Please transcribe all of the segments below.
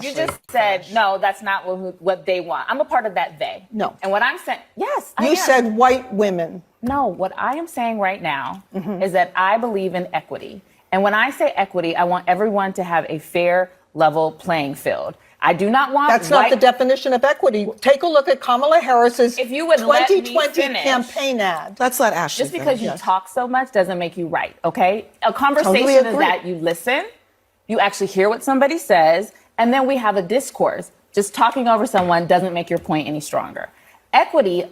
You just said, no, that's not what they want. I'm a part of that they. No. And what I'm saying, yes, you said white women. No, what I am saying right now is that I believe in equity. And when I say equity, I want everyone to have a fair, level playing field. I do not want That's not the definition of equity. Take a look at Kamala Harris's 2020 campaign ad. Let's let Ashley Just because you talk so much doesn't make you right, okay? A conversation is that you listen, you actually hear what somebody says, and then we have a discourse. Just talking over someone doesn't make your point any stronger. Equity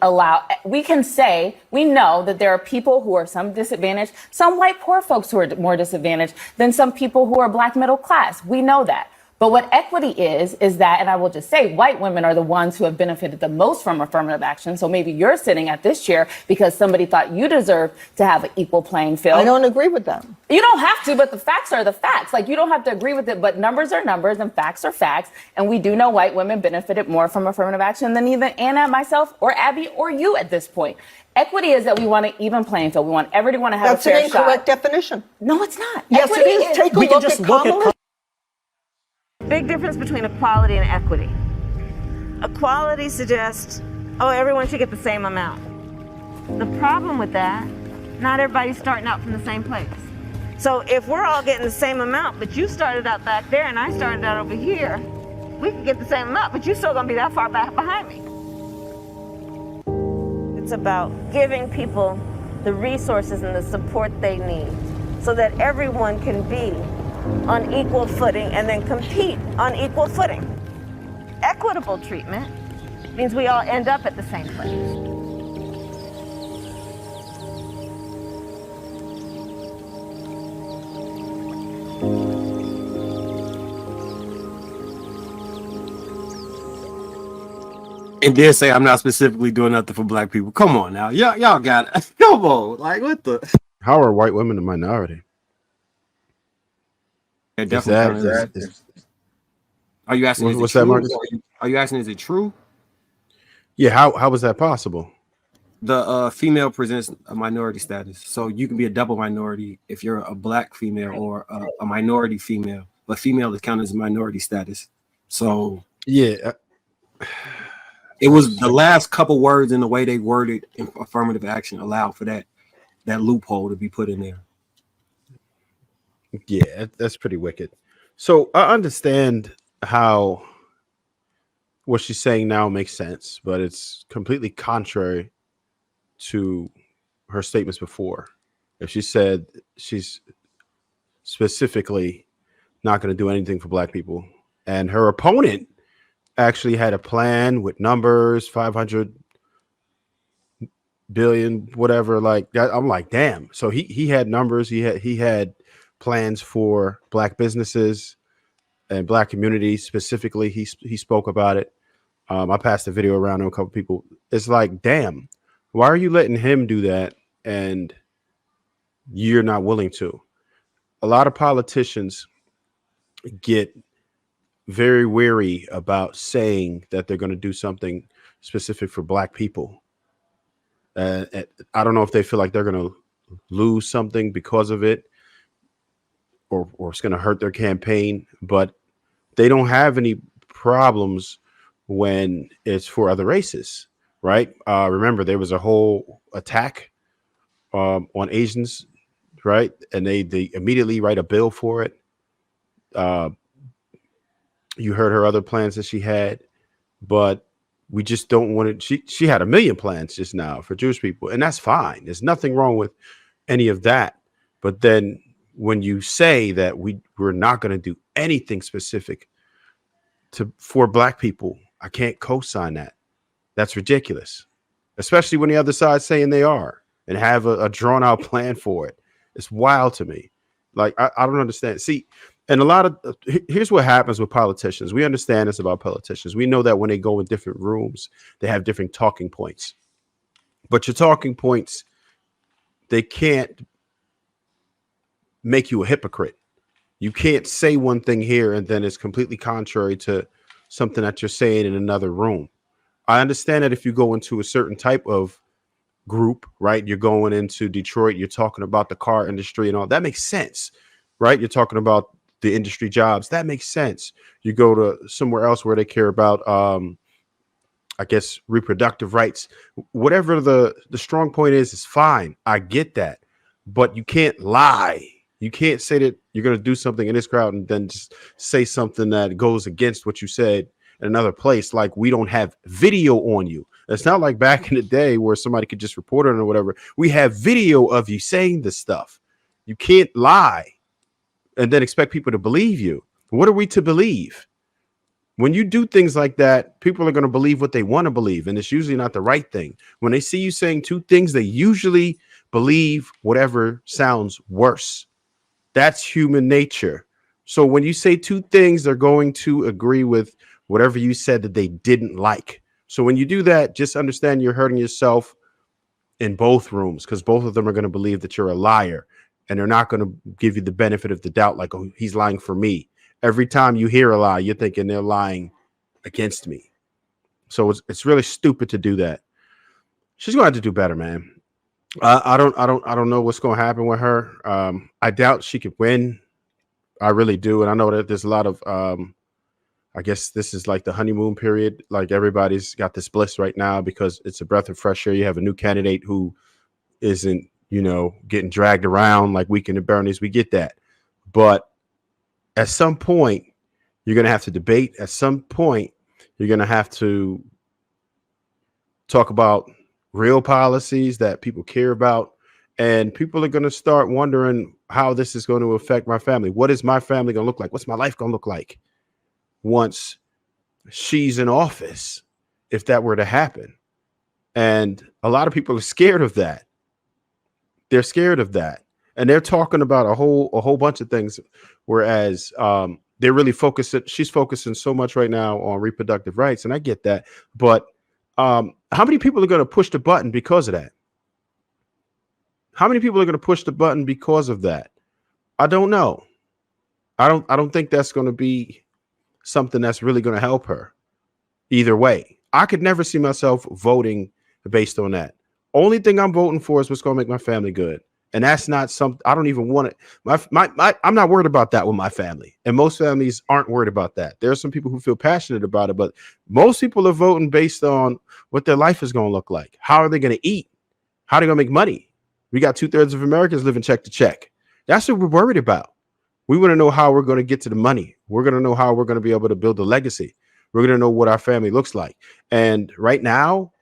we can say, we know that there are people who are some disadvantaged, some white poor folks who are more disadvantaged than some people who are black middle class. We know that. But what equity is that, and I will just say, white women are the ones who have benefited the most from affirmative action. So maybe you're sitting at this chair because somebody thought you deserved to have an equal playing field. I don't agree with that. You don't have to, but the facts are the facts. Like, you don't have to agree with it, but numbers are numbers and facts are facts. And we do know white women benefited more from affirmative action than even Anna, myself, or Abby, or you at this point. Equity is that we want an even playing field. We want everyone to have a fair shot. That's an incorrect definition. No, it's not. Yes, it is. Take a look at Kamala. Big difference between equality and equity. Equality suggests, everyone should get the same amount. The problem with that, not everybody's starting out from the same place. So if we're all getting the same amount, but you started out back there and I started out over here, we can get the same amount, but you're still gonna be that far back behind me. It's about giving people the resources and the support they need so that everyone can be on equal footing and then compete on equal footing. Equitable treatment means we all end up at the same place. And then say I'm not specifically doing nothing for black people. Come on now. Y'all got it. Come on. Like, what the? How are white women a minority? Yeah, definitely. Are you asking? What's that, Marcus? Are you asking? Is it true? Yeah. How was that possible? The female presents a minority status, so you can be a double minority if you're a black female or a minority female. But female is counted as minority status. So yeah, it was the last couple words in the way they worded in affirmative action allowed for that loophole to be put in there. Yeah, that's pretty wicked. So I understand how what she's saying now makes sense, but it's completely contrary to her statements before. If she said she's specifically not going to do anything for black people, and her opponent actually had a plan with numbers, 500 billion, whatever, like that. I'm like, damn. So he had numbers. He had plans for black businesses and black communities specifically. He spoke about it. I passed the video around to a couple people. It's like, damn, why are you letting him do that and you're not willing to? A lot of politicians get very wary about saying that they're going to do something specific for black people. I don't know if they feel like they're going to lose something because of it, or it's going to hurt their campaign, but they don't have any problems when it's for other races, right? Remember, there was a whole attack on Asians, right? And they immediately write a bill for it. You heard her other plans that she had, but we just don't want it. She had a million plans just now for Jewish people, and that's fine. There's nothing wrong with any of that. But then when you say that we're not going to do anything specific for black people, I can't co-sign that. That's ridiculous, especially when the other side's saying they are and have a drawn out plan for it. It's wild to me. Like, I don't understand. See, and here's what happens with politicians. We understand this about politicians. We know that when they go in different rooms, they have different talking points. But your talking points, they can't make you a hypocrite. You can't say one thing here and then it's completely contrary to something that you're saying in another room. I understand that if you go into a certain type of group, right? You're going into Detroit, you're talking about the car industry and all that makes sense, right? You're talking about the industry jobs. That makes sense. You go to somewhere else where they care about, I guess, reproductive rights. Whatever the strong point is fine. I get that. But you can't lie. You can't say that you're going to do something in this crowd and then just say something that goes against what you said in another place. Like, we don't have video on you. It's not like back in the day where somebody could just report it or whatever. We have video of you saying this stuff. You can't lie and then expect people to believe you. What are we to believe? When you do things like that, people are going to believe what they want to believe, and it's usually not the right thing. When they see you saying two things, they usually believe whatever sounds worse. That's human nature. So when you say two things, they're going to agree with whatever you said that they didn't like. So when you do that, just understand you're hurting yourself in both rooms, because both of them are going to believe that you're a liar, and they're not going to give you the benefit of the doubt, like, oh, he's lying for me. Every time you hear a lie, you're thinking they're lying against me. So it's really stupid to do that. She's going to have to do better, man. I don't know what's going to happen with her. I doubt she could win. I really do. And I know that there's a lot of, I guess this is like the honeymoon period. Like, everybody's got this bliss right now because it's a breath of fresh air. You have a new candidate who isn't, getting dragged around like Weekend at Bernie's. We get that. But at some point, you're going to have to debate. At some point, you're going to have to talk about real policies that people care about. And people are going to start wondering how this is going to affect my family. What is my family going to look like? What's my life going to look like once she's in office, if that were to happen? And a lot of people are scared of that. They're scared of that. And they're talking about a whole bunch of things, whereas they're really she's focusing so much right now on reproductive rights. And I get that. But how many people are going to push the button because of that? How many people are going to push the button because of that? I don't know. I don't think that's going to be something that's really going to help her either way. I could never see myself voting based on that. Only thing I'm voting for is what's going to make my family good. And that's not something I don't even want it. I'm not worried about that with my family. And most families aren't worried about that. There are some people who feel passionate about it, but most people are voting based on what their life is going to look like. How are they going to eat? How are they going to make money? We got 2/3 of Americans living check to check. That's what we're worried about. We want to know how we're going to get to the money. We're going to know how we're going to be able to build a legacy. We're going to know what our family looks like. And right now,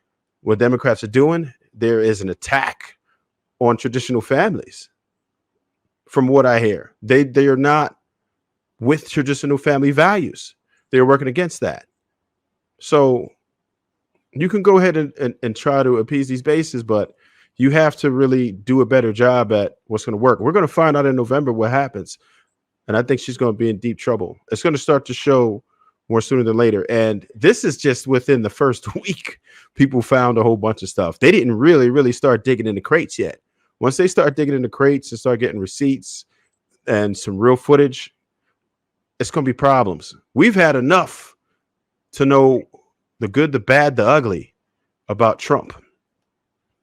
what Democrats are doing, there is an attack on traditional families. From what I hear, they are not with traditional family values. They're working against that. So you can go ahead and try to appease these bases, but you have to really do a better job at what's going to work. We're going to find out in November what happens. And I think she's going to be in deep trouble. It's going to start to show more sooner than later. And this is just within the first week. People found a whole bunch of stuff. They didn't really start digging in the crates yet. Once they start digging in the crates and start getting receipts and some real footage, it's going to be problems. We've had enough to know the good, the bad, the ugly about Trump.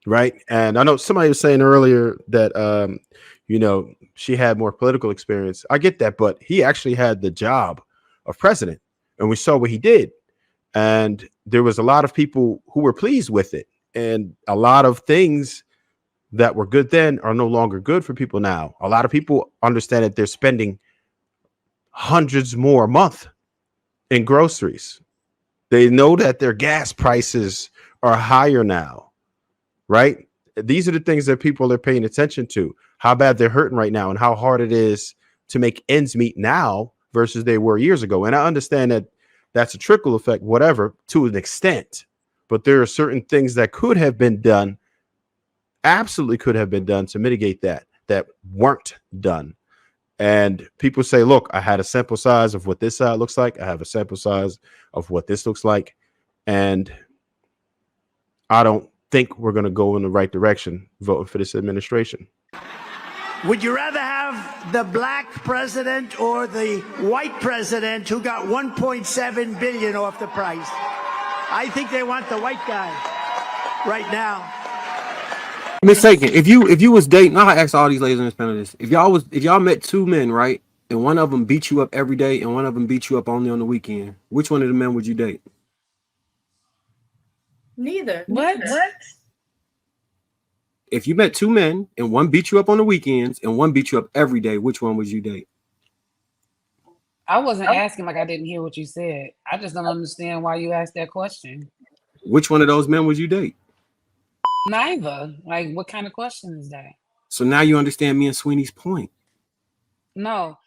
Right. And I know somebody was saying earlier that, she had more political experience. I get that. But he actually had the job of president. And we saw what he did. And there was a lot of people who were pleased with it. And a lot of things that were good then are no longer good for people now. A lot of people understand that they're spending hundreds more a month in groceries. They know that their gas prices are higher now, right? These are the things that people are paying attention to, how bad they're hurting right now and how hard it is to make ends meet now versus they were years ago. And I understand that that's a trickle effect, whatever, to an extent. But there are certain things that could have been done, absolutely could have been done to mitigate that weren't done. And people say, look, I had a sample size of what this side looks like. I have a sample size of what this looks like. And I don't think we're going to go in the right direction voting for this administration. Would you rather have the black president or the white president who got 1.7 billion off the price? I think they want the white guy right now. Mistaken. If you was dating, I asked all these ladies on this panel this. If y'all met two men, right, and one of them beat you up every day, and one of them beat you up only on the weekend, which one of the men would you date? Neither. What? If you met two men and one beat you up on the weekends and one beat you up every day, which one would you date? I wasn't asking like I didn't hear what you said. I just don't understand why you asked that question. Which one of those men would you date? Neither. Like, what kind of question is that? So now you understand me and Sweeney's point. No,